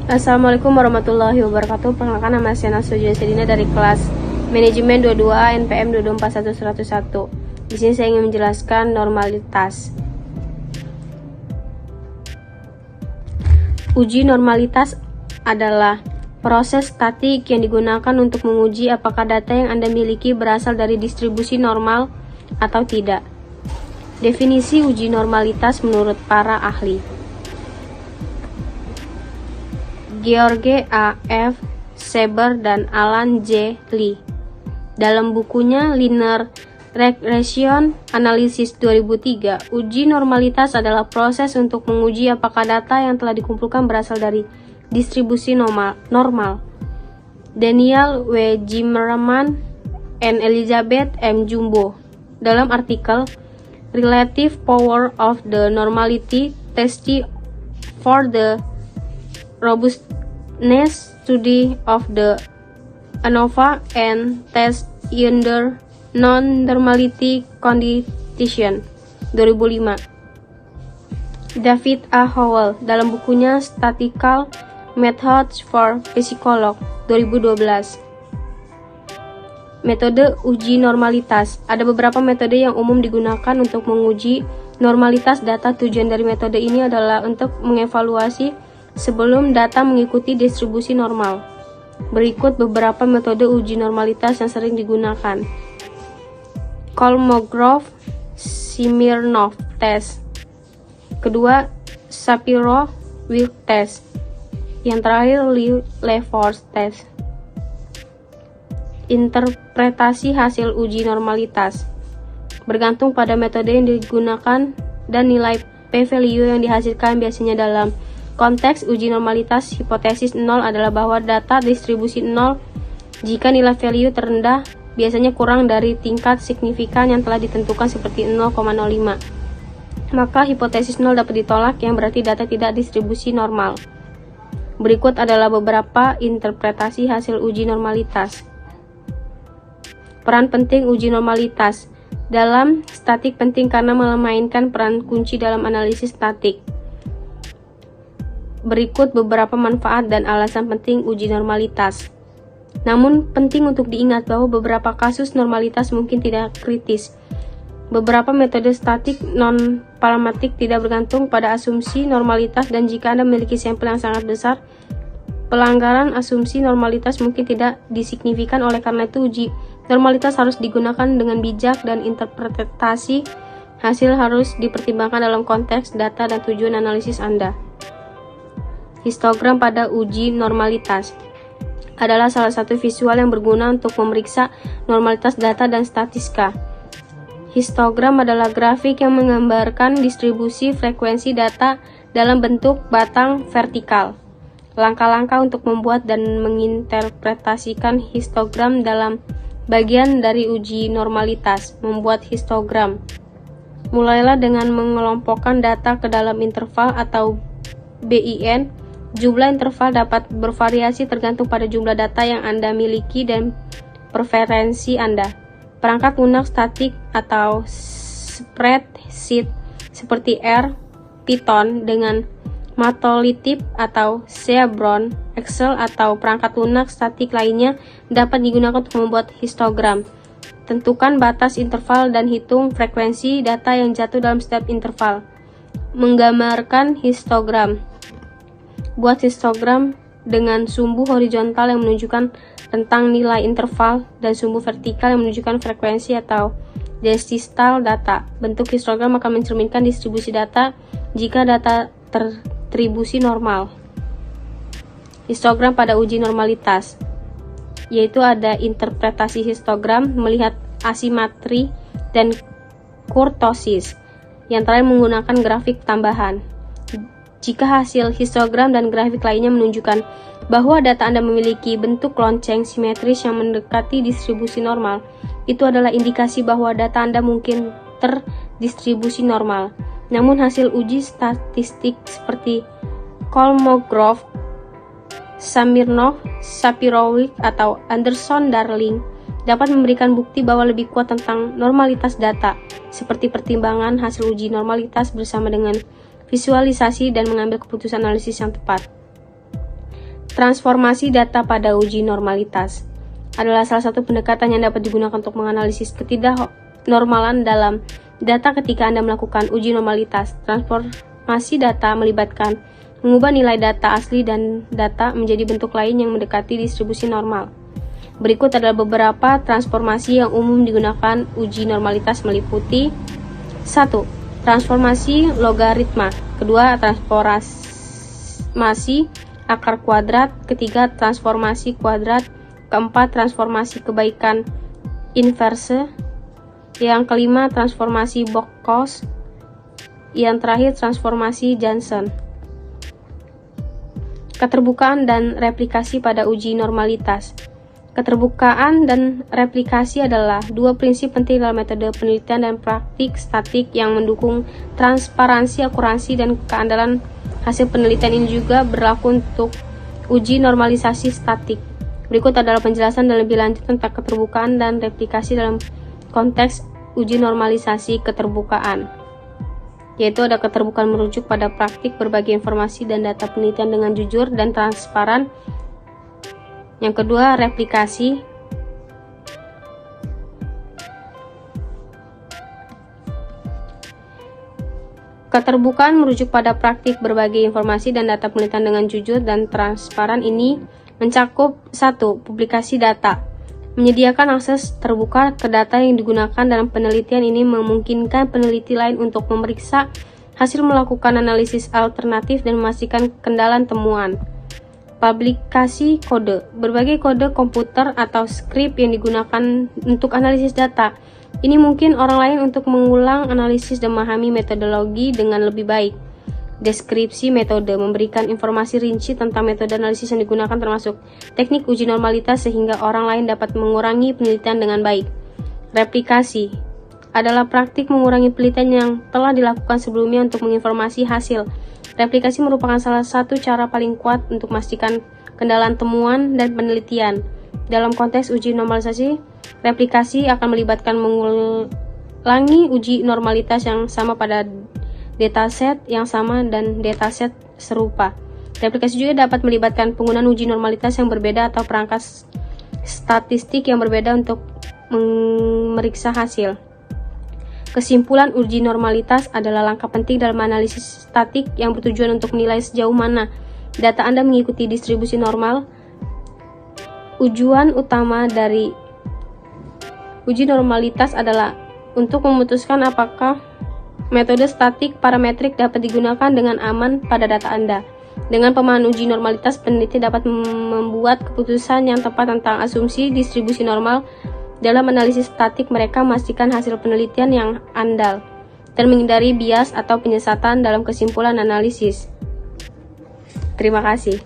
Assalamualaikum warahmatullahi wabarakatuh. Perkenalkan, nama saya Nasrul Sedina dari kelas Manajemen 22 NPM 2241101. Di sini saya ingin menjelaskan normalitas. Uji normalitas adalah proses statik yang digunakan untuk menguji apakah data yang Anda miliki berasal dari distribusi normal atau tidak. Definisi uji normalitas menurut para ahli. George A. F. Seiber dan Alan J. Lee dalam bukunya Linear Regression Analysis 2003, uji normalitas adalah proses untuk menguji apakah data yang telah dikumpulkan berasal dari distribusi normal. Daniel W. Zimmerman and Elizabeth M. Jumbo dalam artikel Relative Power of the Normality Test for the Robustness Study of the ANOVA and Test Under Non-Normality Condition 2005. David A. Howell dalam bukunya Statistical Methods for Psychology 2012. Metode uji normalitas. Ada beberapa metode yang umum digunakan untuk menguji normalitas data. Tujuan dari metode ini adalah untuk mengevaluasi sebelum data mengikuti distribusi normal. Berikut beberapa metode uji normalitas yang sering digunakan. Kolmogorov-Smirnov test. Kedua, Shapiro-Wilk test. Yang terakhir, Lefort test. Interpretasi hasil uji normalitas bergantung pada metode yang digunakan dan nilai p-value yang dihasilkan. Biasanya dalam konteks uji normalitas, hipotesis 0 adalah bahwa data distribusi 0 jika nilai value terendah biasanya kurang dari tingkat signifikan yang telah ditentukan seperti 0,05. Maka hipotesis 0 dapat ditolak, yang berarti data tidak distribusi normal. Berikut adalah beberapa interpretasi hasil uji normalitas. Peran penting uji normalitas dalam statik penting karena memainkan peran kunci dalam analisis statik. Berikut beberapa manfaat dan alasan penting uji normalitas. Namun, penting untuk diingat bahwa beberapa kasus normalitas mungkin tidak kritis. Beberapa metode statik non-pragmatik tidak bergantung pada asumsi normalitas, dan jika Anda memiliki sampel yang sangat besar, pelanggaran asumsi normalitas mungkin tidak disignifikan. Oleh karena itu, uji normalitas harus digunakan dengan bijak dan interpretasi hasil harus dipertimbangkan dalam konteks data dan tujuan analisis Anda. Histogram pada uji normalitas adalah salah satu visual yang berguna untuk memeriksa normalitas data dan statistika. Histogram adalah grafik yang menggambarkan distribusi frekuensi data dalam bentuk batang vertikal. Langkah-langkah untuk membuat dan menginterpretasikan histogram dalam bagian dari uji normalitas. Membuat histogram. Mulailah dengan mengelompokkan data ke dalam interval atau BIN. Jumlah interval dapat bervariasi tergantung pada jumlah data yang Anda miliki dan preferensi Anda. Perangkat lunak statik atau spreadsheet seperti R, Python dengan Matplotlib atau Seabron, Excel atau perangkat lunak statik lainnya dapat digunakan untuk membuat histogram. Tentukan batas interval dan hitung frekuensi data yang jatuh dalam setiap interval. Menggambarkan histogram. Buat histogram dengan sumbu horizontal yang menunjukkan rentang nilai interval dan sumbu vertikal yang menunjukkan frekuensi atau desistal data. Bentuk histogram akan mencerminkan distribusi data jika data terdistribusi normal. Histogram pada uji normalitas, yaitu ada interpretasi histogram, melihat asimetri dan kurtosis. Yang terakhir menggunakan grafik tambahan. Jika hasil histogram dan grafik lainnya menunjukkan bahwa data Anda memiliki bentuk lonceng simetris yang mendekati distribusi normal, itu adalah indikasi bahwa data Anda mungkin terdistribusi normal. Namun hasil uji statistik seperti Kolmogorov, Smirnov, Shapiro-Wilk atau Anderson-Darling dapat memberikan bukti bahwa lebih kuat tentang normalitas data, seperti pertimbangan hasil uji normalitas bersama dengan visualisasi dan mengambil keputusan analisis yang tepat. Transformasi data pada uji normalitas adalah salah satu pendekatan yang dapat digunakan untuk menganalisis ketidaknormalan dalam data ketika Anda melakukan uji normalitas. Transformasi data melibatkan mengubah nilai data asli dan data menjadi bentuk lain yang mendekati distribusi normal. Berikut adalah beberapa transformasi yang umum digunakan uji normalitas meliputi 1. Transformasi logaritma. Kedua, transformasi akar kuadrat. Ketiga, transformasi kuadrat. Keempat, transformasi kebaikan inverse. Yang kelima, transformasi Bockhaus. Yang terakhir, transformasi Johnson. Keterbukaan dan replikasi pada uji normalitas. Keterbukaan dan replikasi adalah dua prinsip penting dalam metode penelitian dan praktik statik yang mendukung transparansi, akurasi, dan keandalan hasil penelitian. Ini juga berlaku untuk uji normalisasi statik. Berikut adalah penjelasan dan lebih lanjut tentang keterbukaan dan replikasi dalam konteks uji normalisasi keterbukaan. Yaitu ada keterbukaan merujuk pada praktik berbagi informasi dan data penelitian dengan jujur dan transparan. Yang kedua, replikasi. Keterbukaan merujuk pada praktik berbagi informasi dan data penelitian dengan jujur dan transparan ini mencakup 1. Publikasi data. Menyediakan akses terbuka ke data yang digunakan dalam penelitian. Ini memungkinkan peneliti lain untuk memeriksa hasil, melakukan analisis alternatif, dan memastikan kendalan temuan. Publikasi kode. Berbagai kode komputer atau skrip yang digunakan untuk analisis data. Ini mungkin orang lain untuk mengulang analisis dan memahami metodologi dengan lebih baik. Deskripsi metode. Memberikan informasi rinci tentang metode analisis yang digunakan termasuk teknik uji normalitas sehingga orang lain dapat mengurangi penelitian dengan baik. Replikasi adalah praktik mengurangi penelitian yang telah dilakukan sebelumnya untuk menginformasi hasil. Replikasi merupakan salah satu cara paling kuat untuk memastikan kendalan temuan dan penelitian. Dalam konteks uji normalisasi, replikasi akan melibatkan mengulangi uji normalitas yang sama pada dataset yang sama dan dataset serupa. Replikasi juga dapat melibatkan penggunaan uji normalitas yang berbeda atau perangkat statistik yang berbeda untuk memeriksa hasil. Kesimpulan, uji normalitas adalah langkah penting dalam analisis statik yang bertujuan untuk menilai sejauh mana data Anda mengikuti distribusi normal. Tujuan utama dari uji normalitas adalah untuk memutuskan apakah metode statik parametrik dapat digunakan dengan aman pada data Anda. Dengan pemahaman uji normalitas, peneliti dapat membuat keputusan yang tepat tentang asumsi distribusi normal. Dalam analisis statik, mereka memastikan hasil penelitian yang andal dan menghindari bias atau penyesatan dalam kesimpulan analisis. Terima kasih.